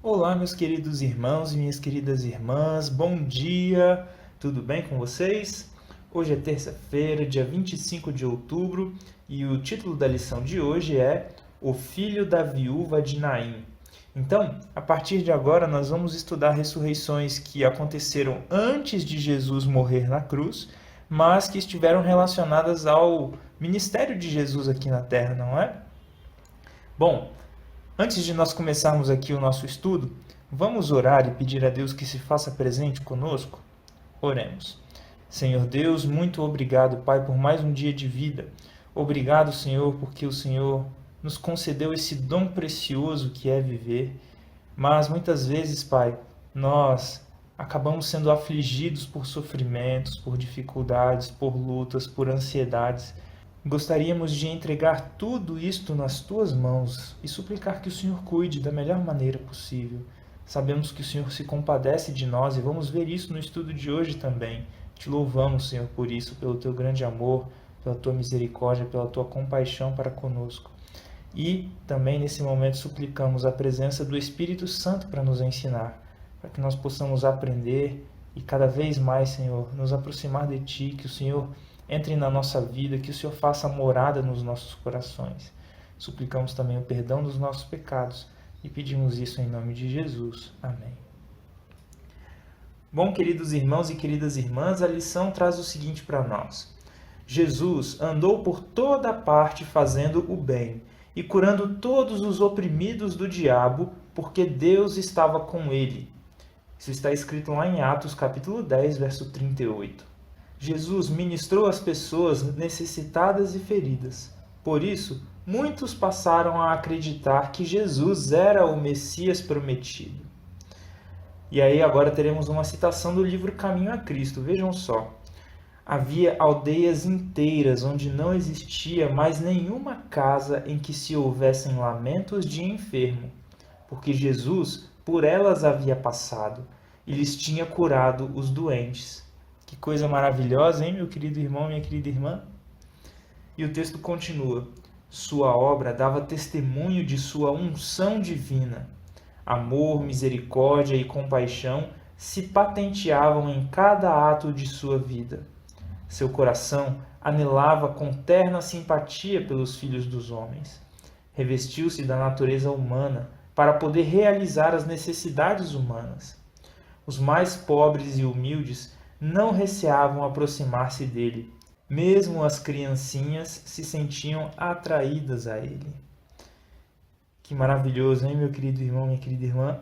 Olá, meus queridos irmãos e minhas queridas irmãs, bom dia, tudo bem com vocês? Hoje é terça-feira, dia 25 de outubro, e o título da lição de hoje é O Filho da Viúva de Naim. Então, a partir de agora, nós vamos estudar ressurreições que aconteceram antes de Jesus morrer na cruz, mas que estiveram relacionadas ao ministério de Jesus aqui na Terra, não é? Bom, antes de nós começarmos aqui o nosso estudo, vamos orar e pedir a Deus que se faça presente conosco? Oremos. Senhor Deus, muito obrigado, Pai, por mais um dia de vida. Obrigado, Senhor, porque o Senhor nos concedeu esse dom precioso que é viver. Mas muitas vezes, Pai, nós acabamos sendo afligidos por sofrimentos, por dificuldades, por lutas, por ansiedades. Gostaríamos de entregar tudo isto nas tuas mãos e suplicar que o Senhor cuide da melhor maneira possível. Sabemos que o Senhor se compadece de nós e vamos ver isso no estudo de hoje também. Te louvamos, Senhor, por isso, pelo teu grande amor, pela tua misericórdia, pela tua compaixão para conosco. E também nesse momento suplicamos a presença do Espírito Santo para nos ensinar, para que nós possamos aprender e cada vez mais, Senhor, nos aproximar de ti, que o Senhor entre na nossa vida, que o Senhor faça morada nos nossos corações. Suplicamos também o perdão dos nossos pecados e pedimos isso em nome de Jesus. Amém. Bom, queridos irmãos e queridas irmãs, a lição traz o seguinte para nós. Jesus andou por toda parte fazendo o bem e curando todos os oprimidos do diabo, porque Deus estava com ele. Isso está escrito lá em Atos, capítulo 10, verso 38. Jesus ministrou às pessoas necessitadas e feridas. Por isso, muitos passaram a acreditar que Jesus era o Messias prometido. E aí agora teremos uma citação do livro Caminho a Cristo. Vejam só. Havia aldeias inteiras onde não existia mais nenhuma casa em que se houvessem lamentos de enfermo, porque Jesus por elas havia passado e lhes tinha curado os doentes. Que coisa maravilhosa, hein, meu querido irmão, minha querida irmã? E o texto continua. Sua obra dava testemunho de sua unção divina. Amor, misericórdia e compaixão se patenteavam em cada ato de sua vida. Seu coração anelava com terna simpatia pelos filhos dos homens. Revestiu-se da natureza humana para poder realizar as necessidades humanas. Os mais pobres e humildes não receavam aproximar-se dele. Mesmo as criancinhas se sentiam atraídas a ele. Que maravilhoso, hein, meu querido irmão, minha querida irmã?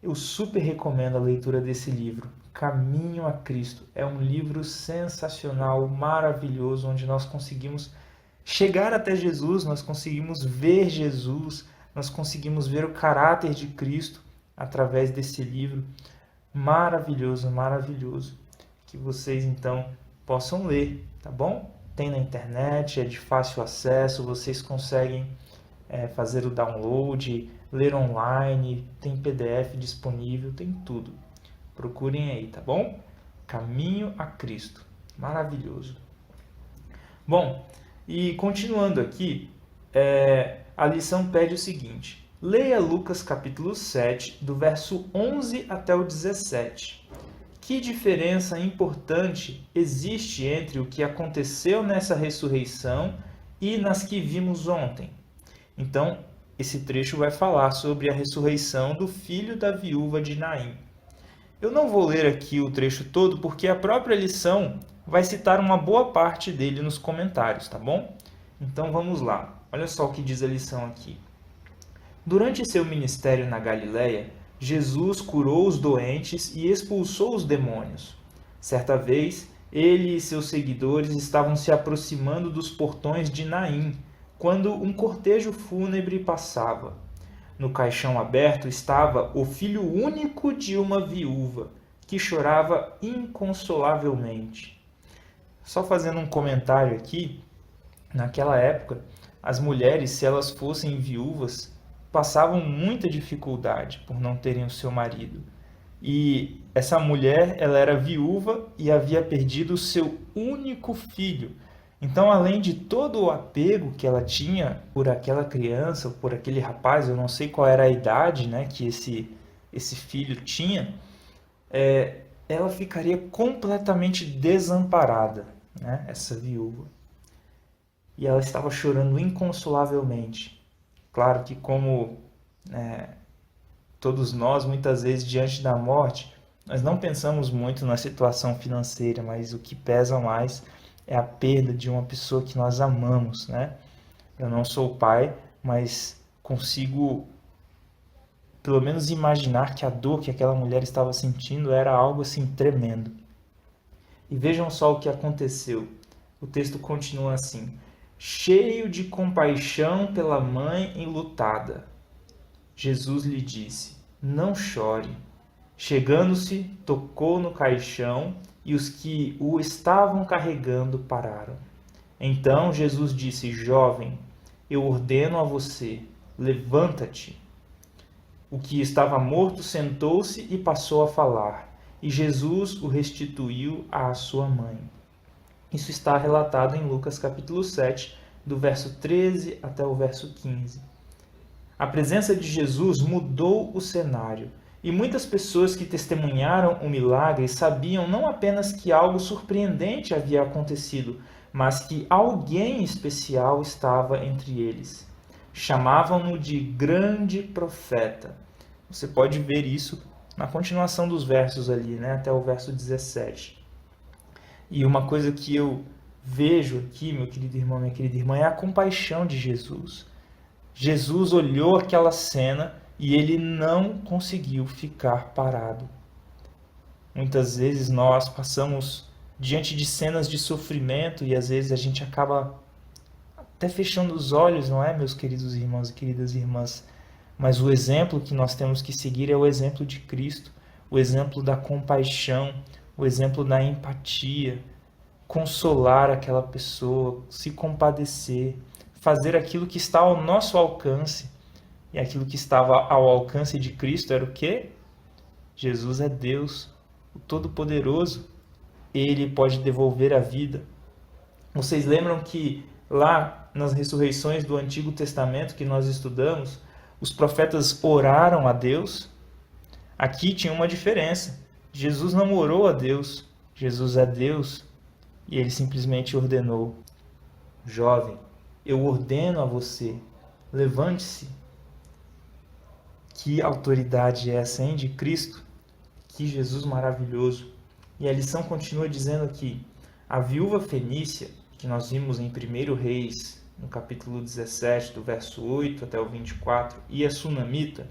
Eu super recomendo a leitura desse livro, Caminho a Cristo. É um livro sensacional, maravilhoso, onde nós conseguimos chegar até Jesus, nós conseguimos ver Jesus, nós conseguimos ver o caráter de Cristo através desse livro. Maravilhoso, maravilhoso. Que vocês então possam ler, tá bom? Tem na internet, é de fácil acesso, vocês conseguem fazer o download, ler online, tem PDF disponível, tem tudo. Procurem aí, tá bom? Caminho a Cristo. Maravilhoso. Bom, e continuando aqui, a lição pede o seguinte. Leia Lucas capítulo 7, do verso 11 até o 17. Que diferença importante existe entre o que aconteceu nessa ressurreição e nas que vimos ontem? Então, esse trecho vai falar sobre a ressurreição do filho da viúva de Naim. Eu não vou ler aqui o trecho todo porque a própria lição vai citar uma boa parte dele nos comentários, tá bom? Então vamos lá. Olha só o que diz a lição aqui. Durante seu ministério na Galileia, Jesus curou os doentes e expulsou os demônios. Certa vez, ele e seus seguidores estavam se aproximando dos portões de Naim, quando um cortejo fúnebre passava. No caixão aberto estava o filho único de uma viúva, que chorava inconsolavelmente. Só fazendo um comentário aqui, naquela época, as mulheres, se elas fossem viúvas, passavam muita dificuldade por não terem o seu marido. E essa mulher, ela era viúva e havia perdido o seu único filho. Então, além de todo o apego que ela tinha por aquela criança, por aquele rapaz, eu não sei qual era a idade, né, que esse esse filho tinha, ela ficaria completamente desamparada, né? Essa viúva. E ela estava chorando inconsolavelmente. Claro que como todos nós, muitas vezes, diante da morte, nós não pensamos muito na situação financeira, mas o que pesa mais é a perda de uma pessoa que nós amamos, né? Eu não sou pai, mas consigo pelo menos imaginar que a dor que aquela mulher estava sentindo era algo assim tremendo. E vejam só o que aconteceu. O texto continua assim: cheio de compaixão pela mãe enlutada, Jesus lhe disse: não chore. Chegando-se, tocou no caixão e os que o estavam carregando pararam. Então Jesus disse: jovem, eu ordeno a você, levanta-te. O que estava morto sentou-se e passou a falar, e Jesus o restituiu à sua mãe. Isso está relatado em Lucas capítulo 7, do verso 13 até o verso 15. A presença de Jesus mudou o cenário, e muitas pessoas que testemunharam o milagre sabiam não apenas que algo surpreendente havia acontecido, mas que alguém especial estava entre eles. Chamavam-no de grande profeta. Você pode ver isso na continuação dos versos ali, né, até o verso 17. E uma coisa que eu vejo aqui, meu querido irmão, minha querida irmã, é a compaixão de Jesus. Jesus olhou aquela cena e ele não conseguiu ficar parado. Muitas vezes nós passamos diante de cenas de sofrimento e às vezes a gente acaba até fechando os olhos, não é, meus queridos irmãos e queridas irmãs? Mas o exemplo que nós temos que seguir é o exemplo de Cristo, o exemplo da compaixão, o exemplo da empatia, consolar aquela pessoa, se compadecer, fazer aquilo que está ao nosso alcance. E aquilo que estava ao alcance de Cristo era o quê? Jesus é Deus, o Todo-Poderoso. Ele pode devolver a vida. Vocês lembram que lá nas ressurreições do Antigo Testamento que nós estudamos, os profetas oraram a Deus? Aqui tinha uma diferença. Jesus não orou a Deus. Jesus é Deus. E ele simplesmente ordenou: jovem, eu ordeno a você, levante-se. Que autoridade é essa, hein, de Cristo? Que Jesus maravilhoso. E a lição continua dizendo aqui: a viúva fenícia, que nós vimos em 1 Reis, no capítulo 17, do verso 8 até o 24, e a sunamita,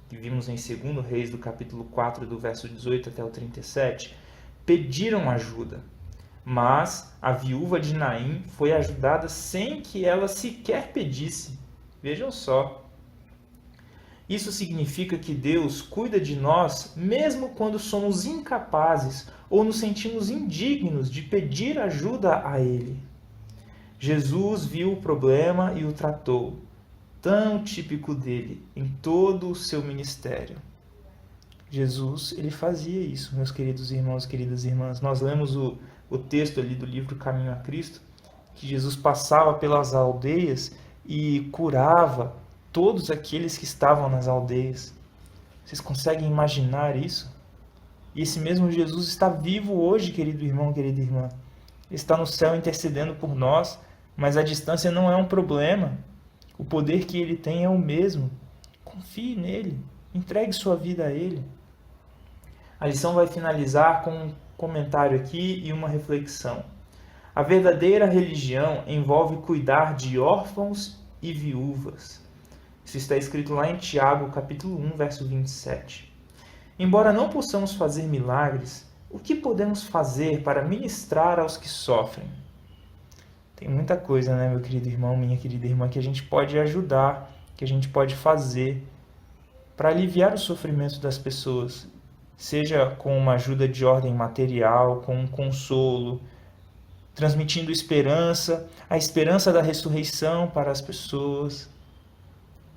que vimos em 2 Reis, do capítulo 4, do verso 18 até o 37, pediram ajuda. Mas a viúva de Naim foi ajudada sem que ela sequer pedisse. Vejam só. Isso significa que Deus cuida de nós mesmo quando somos incapazes ou nos sentimos indignos de pedir ajuda a Ele. Jesus viu o problema e o tratou, tão típico dele em todo o seu ministério. Jesus, ele fazia isso, meus queridos irmãos e queridas irmãs. Nós lemos o texto ali do livro Caminho a Cristo, que Jesus passava pelas aldeias e curava todos aqueles que estavam nas aldeias. Vocês conseguem imaginar isso? E esse mesmo Jesus está vivo hoje, querido irmão, querida irmã. Ele está no céu intercedendo por nós, mas a distância não é um problema. O poder que ele tem é o mesmo. Confie nele, entregue sua vida a ele. A lição vai finalizar com um comentário aqui e uma reflexão. A verdadeira religião envolve cuidar de órfãos e viúvas. Isso está escrito lá em Tiago, capítulo 1, verso 27. Embora não possamos fazer milagres, o que podemos fazer para ministrar aos que sofrem? Tem muita coisa, né, meu querido irmão, minha querida irmã, que a gente pode ajudar, que a gente pode fazer para aliviar o sofrimento das pessoas. Seja com uma ajuda de ordem material, com um consolo, transmitindo esperança, a esperança da ressurreição para as pessoas.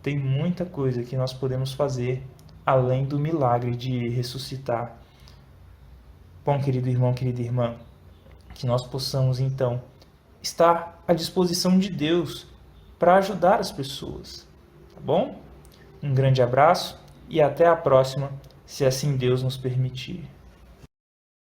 Tem muita coisa que nós podemos fazer além do milagre de ressuscitar. Bom, querido irmão, querida irmã, que nós possamos então estar à disposição de Deus para ajudar as pessoas, tá bom? Um grande abraço e até a próxima, se assim Deus nos permitir.